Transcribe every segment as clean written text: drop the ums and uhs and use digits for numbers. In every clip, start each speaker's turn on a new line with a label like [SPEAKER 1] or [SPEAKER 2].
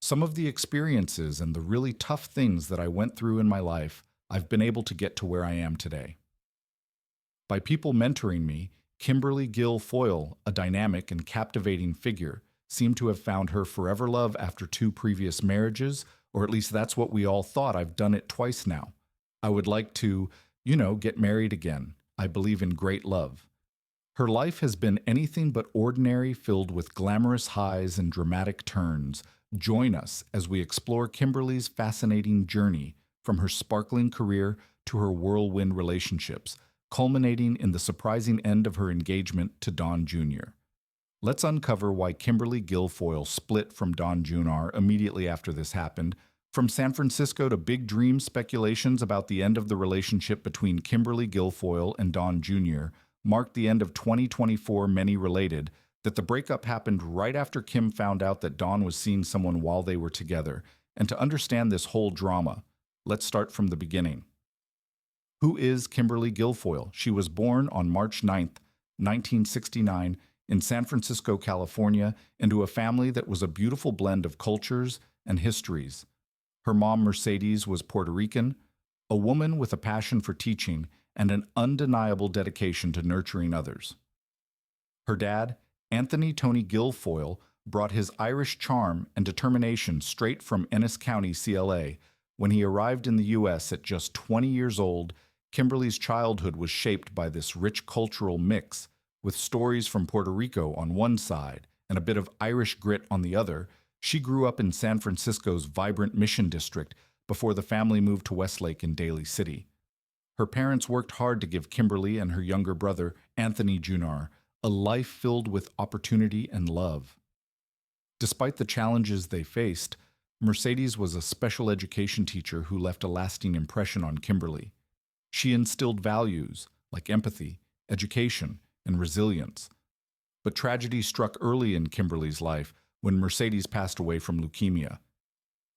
[SPEAKER 1] Some of the experiences and the really tough things that I went through in my life, I've been able to get to where I am today. By people mentoring me, Kimberly Guilfoyle, a dynamic and captivating figure, seemed to have found her forever love after two previous marriages, or at least that's what we all thought. I've done it twice now. I would like to, get married again. I believe in great love. Her life has been anything but ordinary, filled with glamorous highs and dramatic turns. Join us as we explore Kimberly's fascinating journey from her sparkling career to her whirlwind relationships, culminating in the surprising end of her engagement to Don Jr. Let's uncover why Kimberly Guilfoyle split from Don Jr. immediately after this happened. From San Francisco to big dream speculations about the end of the relationship between Kimberly Guilfoyle and Don Jr. marked the end of 2024. Many related that the breakup happened right after Kim found out that Don was seeing someone while they were together. And to understand this whole drama, let's start from the beginning. Who is Kimberly Guilfoyle? She was born on March 9, 1969, in San Francisco, California, into a family that was a beautiful blend of cultures and histories. Her mom, Mercedes, was Puerto Rican, a woman with a passion for teaching and an undeniable dedication to nurturing others. Her dad, Anthony Tony Guilfoyle, brought his Irish charm and determination straight from Ennis County, CLA. When he arrived in the U.S. at just 20 years old, Kimberly's childhood was shaped by this rich cultural mix, with stories from Puerto Rico on one side and a bit of Irish grit on the other. She grew up in San Francisco's vibrant Mission District before the family moved to Westlake in Daly City. Her parents worked hard to give Kimberly and her younger brother, Anthony Jr., a life filled with opportunity and love. Despite the challenges they faced, Mercedes was a special education teacher who left a lasting impression on Kimberly. She instilled values like empathy, education, and resilience. But tragedy struck early in Kimberly's life when Mercedes passed away from leukemia.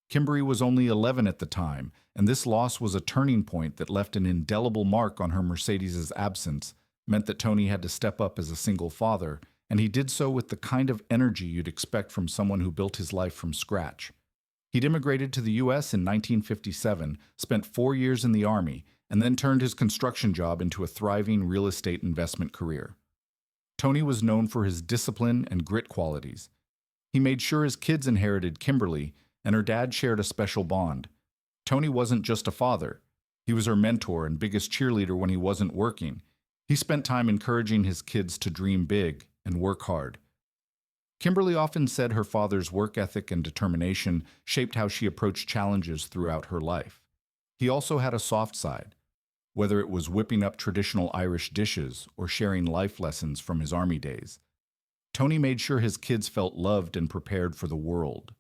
[SPEAKER 1] Kimberly was only 11 at the time, and this loss was a turning point that left an indelible mark on her. Mercedes's absence meant that Tony had to step up as a single father, and he did so with the kind of energy you'd expect from someone who built his life from scratch. He'd immigrated to the U.S. in 1957, spent 4 years in the Army, and then turned his construction job into a thriving real estate investment career. Tony was known for his discipline and grit qualities. He made sure his kids inherited Kimberly, and her dad shared a special bond. Tony wasn't just a father. He was her mentor and biggest cheerleader when he wasn't working. He spent time encouraging his kids to dream big and work hard. Kimberly often said her father's work ethic and determination shaped how she approached challenges throughout her life. He also had a soft side, whether it was whipping up traditional Irish dishes or sharing life lessons from his Army days. Tony made sure his kids felt loved and prepared for the world.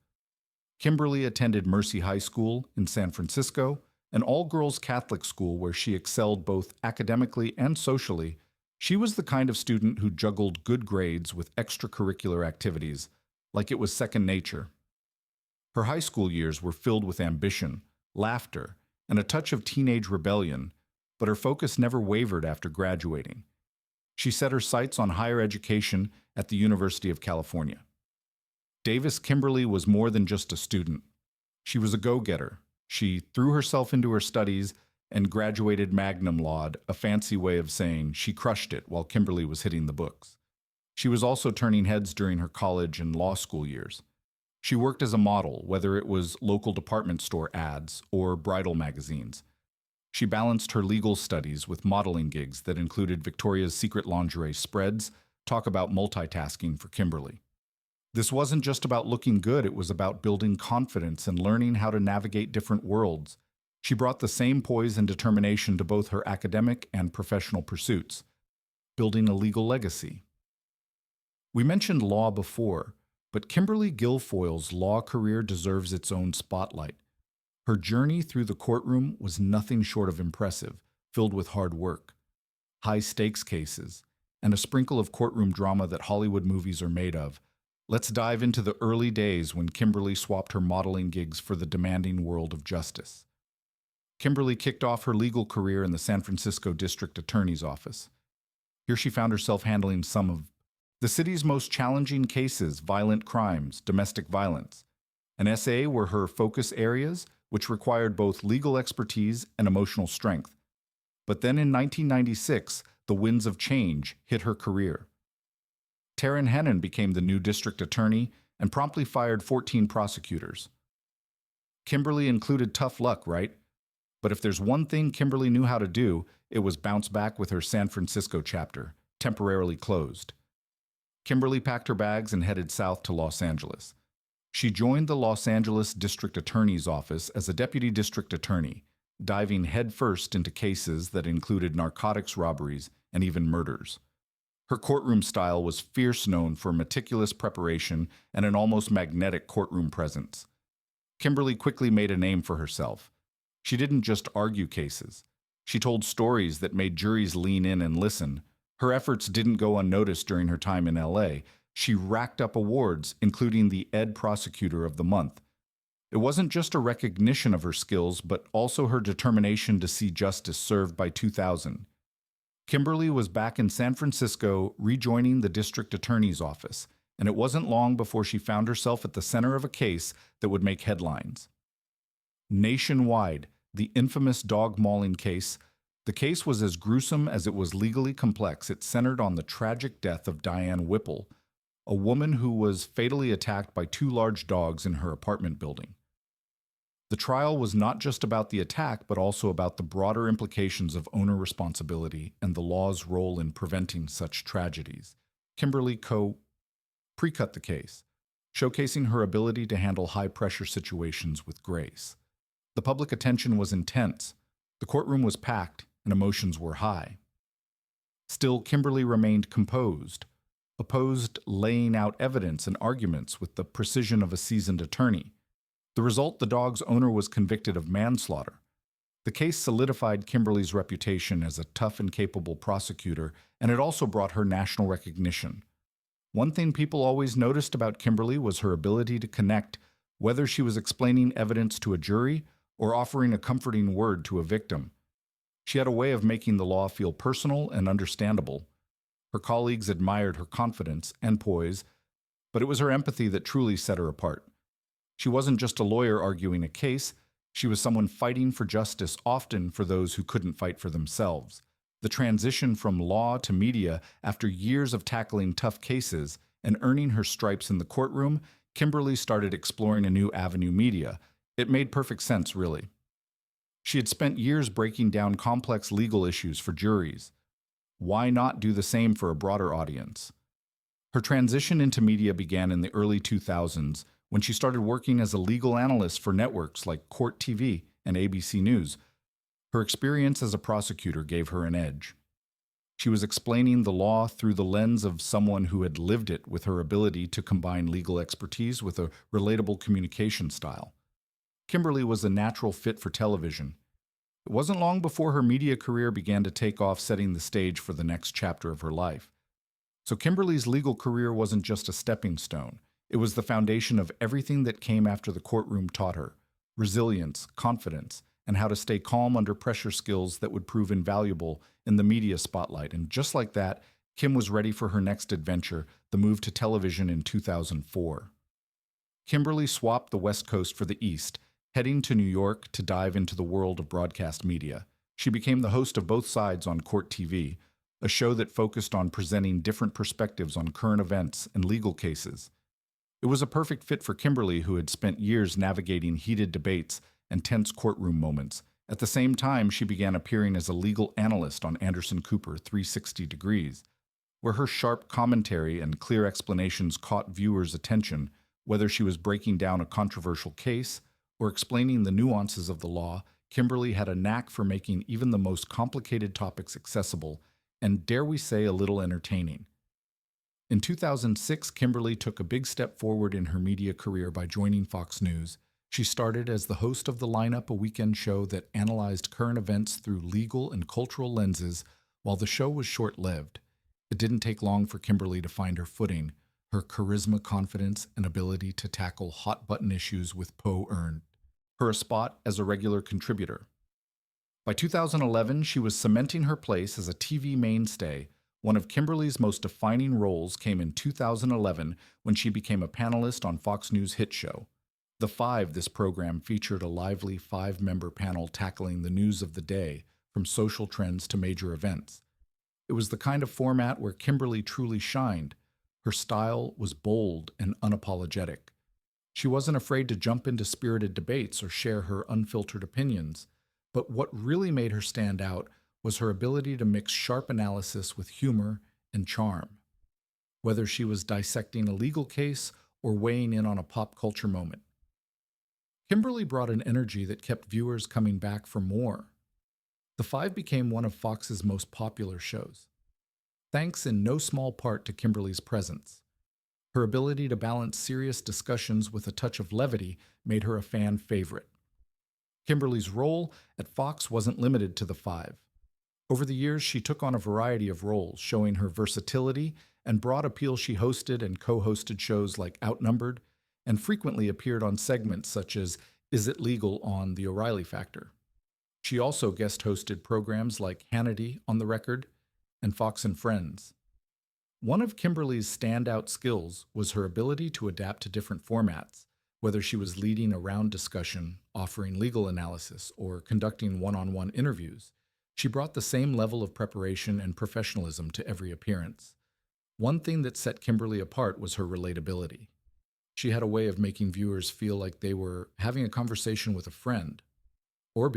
[SPEAKER 1] Kimberly attended Mercy High School in San Francisco, an all-girls Catholic school where she excelled both academically and socially. She was the kind of student who juggled good grades with extracurricular activities, like it was second nature. Her high school years were filled with ambition, laughter, and a touch of teenage rebellion, but her focus never wavered after graduating. She set her sights on higher education at the University of California. Davis Kimberly was more than just a student. She was a go-getter. She threw herself into her studies and graduated magna cum laude, a fancy way of saying she crushed it while Kimberly was hitting the books. She was also turning heads during her college and law school years. She worked as a model, whether it was local department store ads or bridal magazines. She balanced her legal studies with modeling gigs that included Victoria's Secret lingerie spreads. Talk about multitasking for Kimberly. This wasn't just about looking good, it was about building confidence and learning how to navigate different worlds. She brought the same poise and determination to both her academic and professional pursuits, building a legal legacy. We mentioned law before, but Kimberly Guilfoyle's law career deserves its own spotlight. Her journey through the courtroom was nothing short of impressive, filled with hard work, high-stakes cases, and a sprinkle of courtroom drama that Hollywood movies are made of. Let's dive into the early days when Kimberly swapped her modeling gigs for the demanding world of justice. Kimberly kicked off her legal career in the San Francisco District Attorney's Office. Here she found herself handling some of the city's most challenging cases, violent crimes, domestic violence, and SA were her focus areas, which required both legal expertise and emotional strength. But then in 1996, the winds of change hit her career. Taryn Hennon became the new district attorney and promptly fired 14 prosecutors. Kimberly included tough luck, right? But if there's one thing Kimberly knew how to do, it was bounce back with her San Francisco chapter, temporarily closed. Kimberly packed her bags and headed south to Los Angeles. She joined the Los Angeles District Attorney's Office as a deputy district attorney, diving headfirst into cases that included narcotics robberies and even murders. Her courtroom style was fierce, known for meticulous preparation and an almost magnetic courtroom presence. Kimberly quickly made a name for herself. She didn't just argue cases. She told stories that made juries lean in and listen. Her efforts didn't go unnoticed during her time in LA. She racked up awards, including the Ed Prosecutor of the Month. It wasn't just a recognition of her skills, but also her determination to see justice served by 2000. Kimberly was back in San Francisco, rejoining the district attorney's office, and it wasn't long before she found herself at the center of a case that would make headlines. Nationwide, the infamous dog mauling case. The case was as gruesome as it was legally complex. It centered on the tragic death of Diane Whipple, a woman who was fatally attacked by two large dogs in her apartment building. The trial was not just about the attack, but also about the broader implications of owner responsibility and the law's role in preventing such tragedies. Kimberly pre-cut the case, showcasing her ability to handle high-pressure situations with grace. The public attention was intense, the courtroom was packed, and emotions were high. Still, Kimberly remained composed, opposed laying out evidence and arguments with the precision of a seasoned attorney. The result, the dog's owner was convicted of manslaughter. The case solidified Kimberly's reputation as a tough and capable prosecutor, and it also brought her national recognition. One thing people always noticed about Kimberly was her ability to connect, whether she was explaining evidence to a jury or offering a comforting word to a victim. She had a way of making the law feel personal and understandable. Her colleagues admired her confidence and poise, but it was her empathy that truly set her apart. She wasn't just a lawyer arguing a case, she was someone fighting for justice, often for those who couldn't fight for themselves. The transition from law to media, after years of tackling tough cases and earning her stripes in the courtroom, Kimberly started exploring a new avenue: media. It made perfect sense, really. She had spent years breaking down complex legal issues for juries. Why not do the same for a broader audience? Her transition into media began in the early 2000s when she started working as a legal analyst for networks like Court TV and ABC News. Her experience as a prosecutor gave her an edge. She was explaining the law through the lens of someone who had lived it, with her ability to combine legal expertise with a relatable communication style. Kimberly was a natural fit for television. It wasn't long before her media career began to take off, setting the stage for the next chapter of her life. So Kimberly's legal career wasn't just a stepping stone. It was the foundation of everything that came after. The courtroom taught her resilience, confidence, and how to stay calm under pressure, skills that would prove invaluable in the media spotlight. And just like that, Kim was ready for her next adventure, the move to television in 2004. Kimberly swapped the West Coast for the East, heading to New York to dive into the world of broadcast media. She became the host of Both Sides on Court TV, a show that focused on presenting different perspectives on current events and legal cases. It was a perfect fit for Kimberly, who had spent years navigating heated debates and tense courtroom moments. At the same time, she began appearing as a legal analyst on Anderson Cooper 360 Degrees, where her sharp commentary and clear explanations caught viewers' attention, whether she was breaking down a controversial case or explaining the nuances of the law. Kimberly had a knack for making even the most complicated topics accessible and, dare we say, a little entertaining. In 2006, Kimberly took a big step forward in her media career by joining Fox News. She started as the host of The Lineup, a weekend show that analyzed current events through legal and cultural lenses. While the show was short-lived, it didn't take long for Kimberly to find her footing. Her charisma, confidence, and ability to tackle hot-button issues with earned her a spot as a regular contributor. By 2011, she was cementing her place as a TV mainstay. One of Kimberly's most defining roles came in 2011 when she became a panelist on Fox News' hit show, The Five, this program featured a lively five-member panel tackling the news of the day, from social trends to major events. It was the kind of format where Kimberly truly shined. Her style was bold and unapologetic. She wasn't afraid to jump into spirited debates or share her unfiltered opinions. But what really made her stand out was her ability to mix sharp analysis with humor and charm. Whether she was dissecting a legal case or weighing in on a pop culture moment, Kimberly brought an energy that kept viewers coming back for more. The Five became one of Fox's most popular shows, thanks in no small part to Kimberly's presence. Her ability to balance serious discussions with a touch of levity made her a fan favorite. Kimberly's role at Fox wasn't limited to The Five. Over the years, she took on a variety of roles, showing her versatility and broad appeal. She hosted and co-hosted shows like Outnumbered, and frequently appeared on segments such as Is It Legal on The O'Reilly Factor. She also guest hosted programs like Hannity on the Record and Fox and Friends. One of Kimberly's standout skills was her ability to adapt to different formats, whether she was leading a round discussion, offering legal analysis, or conducting one-on-one interviews. She brought the same level of preparation and professionalism to every appearance. One thing that set Kimberly apart was her relatability. She had a way of making viewers feel like they were having a conversation with a friend. Or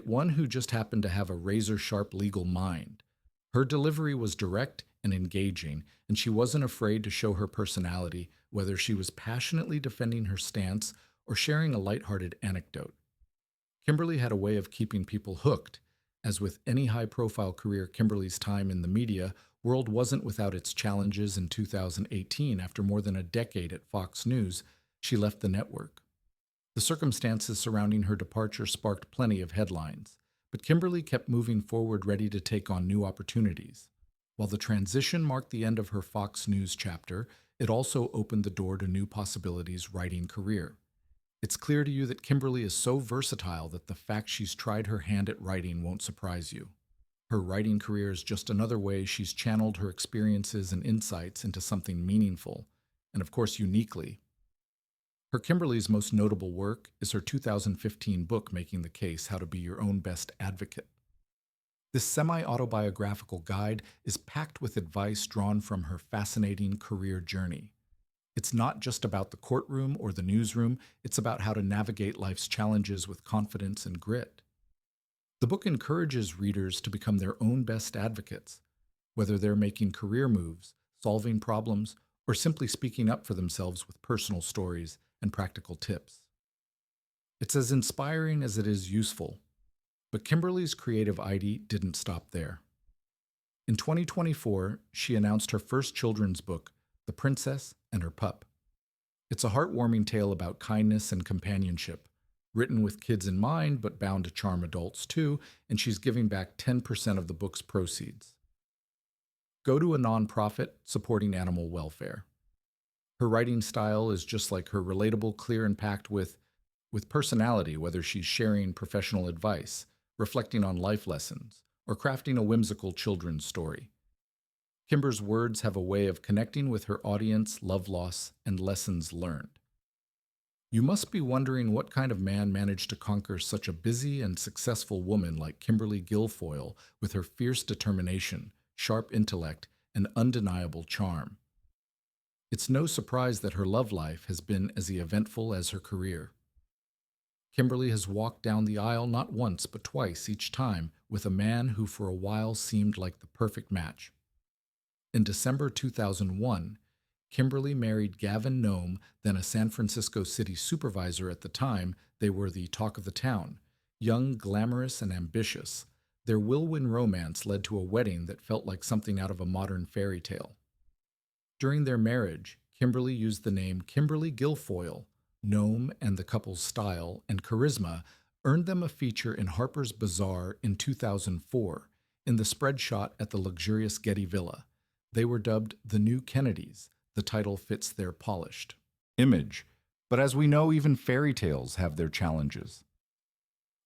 [SPEAKER 1] one who just happened to have a razor-sharp legal mind. Her delivery was direct and engaging, and she wasn't afraid to show her personality, whether she was passionately defending her stance or sharing a lighthearted anecdote. Kimberly had a way of keeping people hooked. As with any high-profile career, Kimberly's time in the media world wasn't without its challenges. In 2018, after more than a decade at Fox News, she left the network. The circumstances surrounding her departure sparked plenty of headlines, but Kimberly kept moving forward, ready to take on new opportunities. While the transition marked the end of her Fox News chapter, it also opened the door to new possibilities writing career. It's clear to you that Kimberly is so versatile that the fact she's tried her hand at writing won't surprise you. Her writing career is just another way she's channeled her experiences and insights into something meaningful, and of course uniquely. Kimberly's most notable work is her 2015 book, Making the Case: How to Be Your Own Best Advocate. This semi-autobiographical guide is packed with advice drawn from her fascinating career journey. It's not just about the courtroom or the newsroom, it's about how to navigate life's challenges with confidence and grit. The book encourages readers to become their own best advocates, whether they're making career moves, solving problems, or simply speaking up for themselves with personal stories and practical tips. It's as inspiring as it is useful. But Kimberly's creative ID didn't stop there. In 2024, she announced her first children's book, The Princess and Her Pup. It's a heartwarming tale about kindness and companionship, written with kids in mind but bound to charm adults too, and she's giving back 10% of the book's proceeds. Go to a nonprofit supporting animal welfare. Her writing style is just like her, relatable, clear, and packed with personality, whether she's sharing professional advice, reflecting on life lessons, or crafting a whimsical children's story. Kimber's words have a way of connecting with her audience, love loss, and lessons learned. You must be wondering what kind of man managed to conquer such a busy and successful woman like Kimberly Guilfoyle with her fierce determination, sharp intellect, and undeniable charm. It's no surprise that her love life has been as eventful as her career. Kimberly has walked down the aisle not once but twice, each time with a man who for a while seemed like the perfect match. In December 2001, Kimberly married Gavin Nome, then a San Francisco city supervisor at the time. They were the talk of the town, young, glamorous, and ambitious. Their whirlwind romance led to a wedding that felt like something out of a modern fairy tale. During their marriage, Kimberly used the name Kimberly Guilfoyle. Nome and the couple's style and charisma earned them a feature in Harper's Bazaar in 2004 in the spread shot at the luxurious Getty Villa. They were dubbed the New Kennedys. The title fits their polished image. But as we know, even fairy tales have their challenges.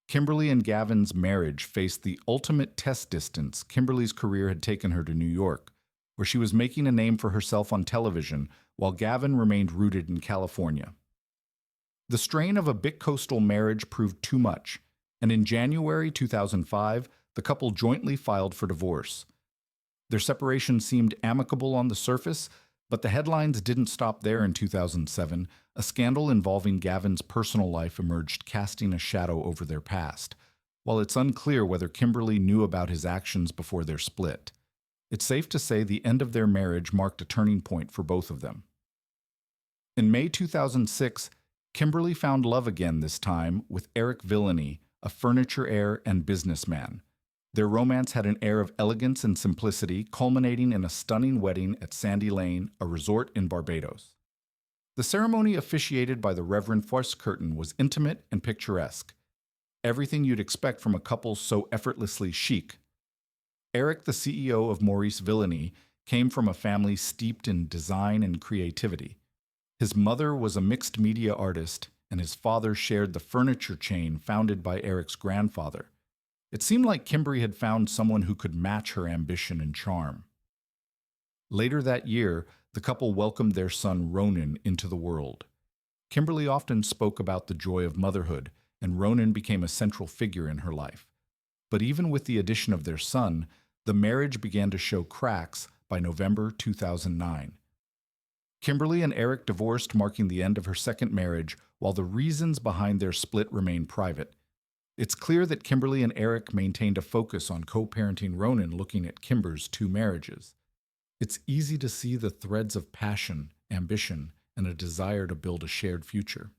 [SPEAKER 1] Kimberly and Gavin's marriage faced the ultimate test distance. Kimberly's career had taken her to New York, where she was making a name for herself on television, while Gavin remained rooted in California. The strain of a bicoastal marriage proved too much, and in January 2005, the couple jointly filed for divorce. Their separation seemed amicable on the surface, but the headlines didn't stop there in 2007. A scandal involving Gavin's personal life emerged, casting a shadow over their past. While it's unclear whether Kimberly knew about his actions before their split, it's safe to say the end of their marriage marked a turning point for both of them. In May 2006, Kimberly found love again, this time with Eric Villainy, a furniture heir and businessman. Their romance had an air of elegance and simplicity, culminating in a stunning wedding at Sandy Lane, a resort in Barbados. The ceremony, officiated by the Reverend Force Curtin, was intimate and picturesque. Everything you'd expect from a couple so effortlessly chic. Eric, the CEO of Maurice Villainy, came from a family steeped in design and creativity. His mother was a mixed media artist, and his father shared the furniture chain founded by Eric's grandfather. It seemed like Kimberly had found someone who could match her ambition and charm. Later that year, the couple welcomed their son Ronan into the world. Kimberly often spoke about the joy of motherhood, and Ronan became a central figure in her life. But even with the addition of their son, the marriage began to show cracks by November 2009. Kimberly and Eric divorced, marking the end of her second marriage, while the reasons behind their split remain private. It's clear that Kimberly and Eric maintained a focus on co-parenting Ronan, looking at Kimber's two marriages. It's easy to see the threads of passion, ambition, and a desire to build a shared future.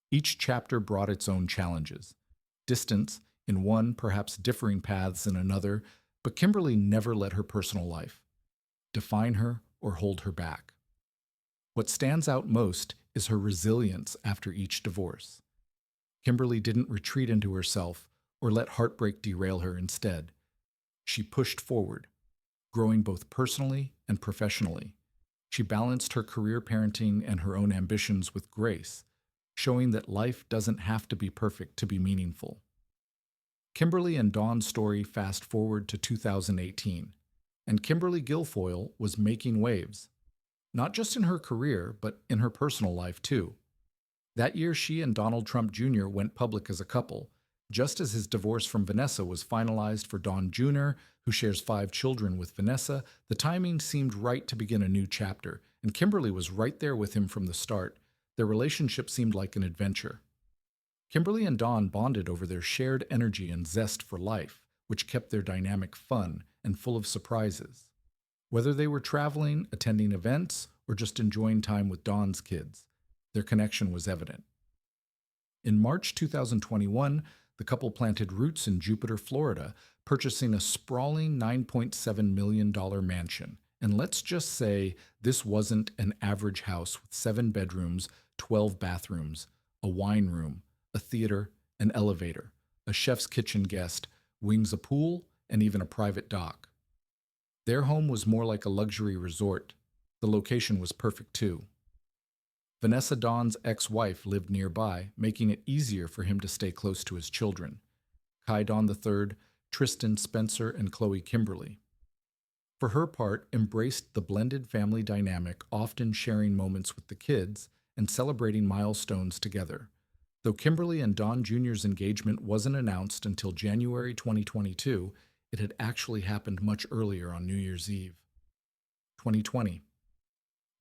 [SPEAKER 1] Each chapter brought its own challenges. Distance, in one, perhaps differing paths in another, but Kimberly never let her personal life define her or hold her back. What stands out most is her resilience after each divorce. Kimberly didn't retreat into herself or let heartbreak derail her. Instead, she pushed forward, growing both personally and professionally. She balanced her career, parenting, and her own ambitions with grace, showing that life doesn't have to be perfect to be meaningful. Kimberly and Dawn's story fast forward to 2018, and Kimberly Guilfoyle was making waves, not just in her career, but in her personal life too. That year, she and Donald Trump Jr. went public as a couple, just as his divorce from Vanessa was finalized for Don Jr., who shares 5 children with Vanessa. The timing seemed right to begin a new chapter, and Kimberly was right there with him from the start. Their relationship seemed like an adventure. Kimberly and Dawn bonded over their shared energy and zest for life, which kept their dynamic fun and full of surprises. Whether they were traveling, attending events, or just enjoying time with Dawn's kids, their connection was evident. In March 2021, the couple planted roots in Jupiter, Florida, purchasing a sprawling $9.7 million mansion. And let's just say this wasn't an average house with 7 bedrooms, 12 bathrooms, a wine room, a theater, an elevator, a chef's kitchen guest, wings, a pool, and even a private dock. Their home was more like a luxury resort. The location was perfect too. Vanessa, Dawn's ex-wife, lived nearby, making it easier for him to stay close to his children. Kai Dawn III, Tristan Spencer, and Chloe Kimberly, for her part, embraced the blended family dynamic, often sharing moments with the kids and celebrating milestones together. Though Kimberly and Don Jr.'s engagement wasn't announced until January 2022, it had actually happened much earlier, on New Year's Eve. 2020.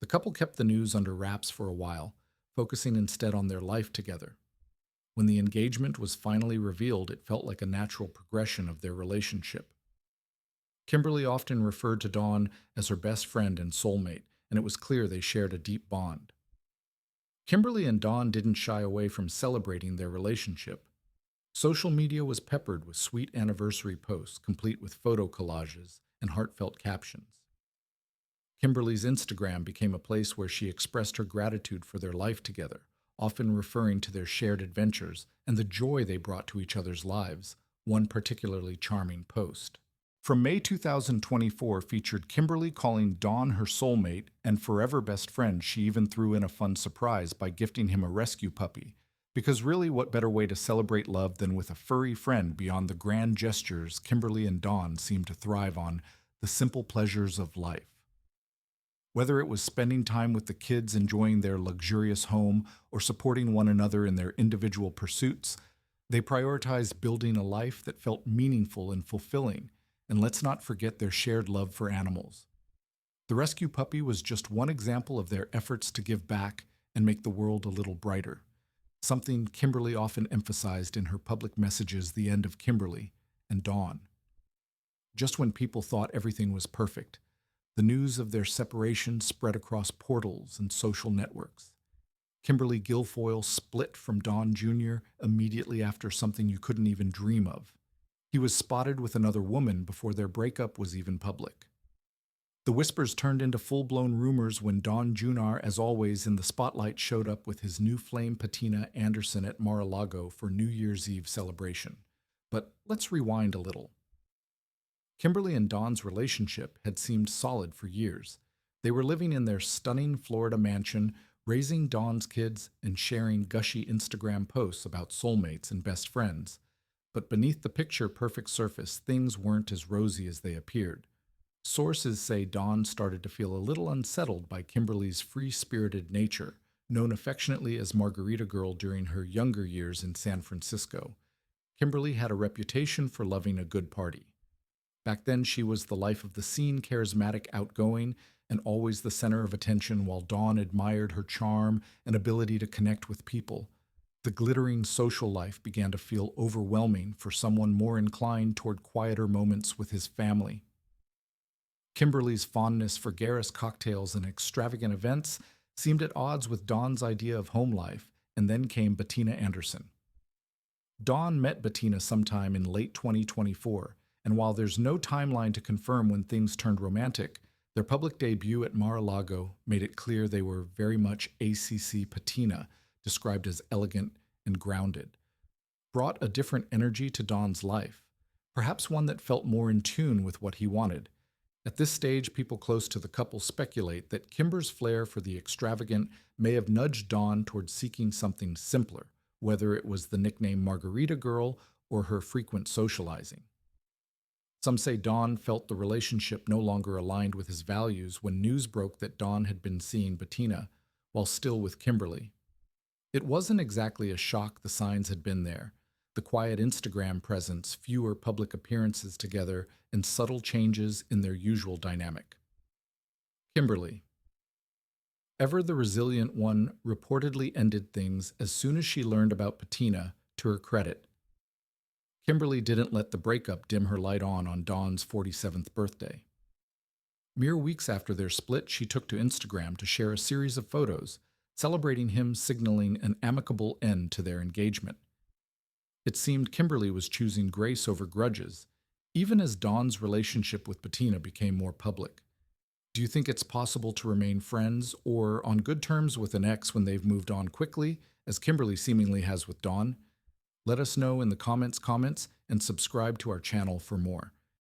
[SPEAKER 1] The couple kept the news under wraps for a while, focusing instead on their life together. When the engagement was finally revealed, it felt like a natural progression of their relationship. Kimberly often referred to Dawn as her best friend and soulmate, and it was clear they shared a deep bond. Kimberly and Dawn didn't shy away from celebrating their relationship. Social media was peppered with sweet anniversary posts, complete with photo collages and heartfelt captions. Kimberly's Instagram became a place where she expressed her gratitude for their life together, often referring to their shared adventures and the joy they brought to each other's lives. One particularly charming post from May 2024 featured Kimberly calling Dawn her soulmate and forever best friend. She even threw in a fun surprise by gifting him a rescue puppy. Because really, what better way to celebrate love than with a furry friend? Beyond the grand gestures, Kimberly and Dawn seem to thrive on the simple pleasures of life. Whether it was spending time with the kids enjoying their luxurious home or supporting one another in their individual pursuits, they prioritized building a life that felt meaningful and fulfilling, and let's not forget their shared love for animals. The rescue puppy was just one example of their efforts to give back and make the world a little brighter, something Kimberly often emphasized in her public messages The End of Kimberly and Dawn. Just when people thought everything was perfect, the news of their separation spread across portals and social networks. Kimberly Guilfoyle split from Don Jr. immediately after something you couldn't even dream of. He was spotted with another woman before their breakup was even public. The whispers turned into full-blown rumors when Don Jr., as always in the spotlight, showed up with his new flame patina Anderson at Mar-a-Lago for New Year's Eve celebration. But let's rewind a little. Kimberly and Don's relationship had seemed solid for years. They were living in their stunning Florida mansion, raising Don's kids and sharing gushy Instagram posts about soulmates and best friends. But beneath the picture-perfect surface, things weren't as rosy as they appeared. Sources say Don started to feel a little unsettled by Kimberly's free-spirited nature, known affectionately as Margarita Girl during her younger years in San Francisco. Kimberly had a reputation for loving a good party. Back then, she was the life of the scene, charismatic, outgoing, and always the center of attention, while Dawn admired her charm and ability to connect with people. The glittering social life began to feel overwhelming for someone more inclined toward quieter moments with his family. Kimberly's fondness for garish cocktails and extravagant events seemed at odds with Dawn's idea of home life, and then came Bettina Anderson. Dawn met Bettina sometime in late 2024, and while there's no timeline to confirm when things turned romantic, their public debut at Mar-a-Lago made it clear they were very much ACC patina, described as elegant and grounded, brought a different energy to Don's life, perhaps one that felt more in tune with what he wanted. At this stage, people close to the couple speculate that Kimber's flair for the extravagant may have nudged Dawn towards seeking something simpler, whether it was the nickname Margarita Girl or her frequent socializing. Some say Dawn felt the relationship no longer aligned with his values when news broke that Dawn had been seeing Bettina while still with Kimberly. It wasn't exactly a shock. The signs had been there. The quiet Instagram presence, fewer public appearances together, and subtle changes in their usual dynamic. Kimberly, ever the resilient one, reportedly ended things as soon as she learned about Bettina, to her credit. Kimberly didn't let the breakup dim her light on Dawn's 47th birthday. Mere weeks after their split, she took to Instagram to share a series of photos, celebrating him, signaling an amicable end to their engagement. It seemed Kimberly was choosing grace over grudges, even as Dawn's relationship with Bettina became more public. Do you think it's possible to remain friends or on good terms with an ex when they've moved on quickly, as Kimberly seemingly has with Dawn? Let us know in the comments, and subscribe to our channel for more.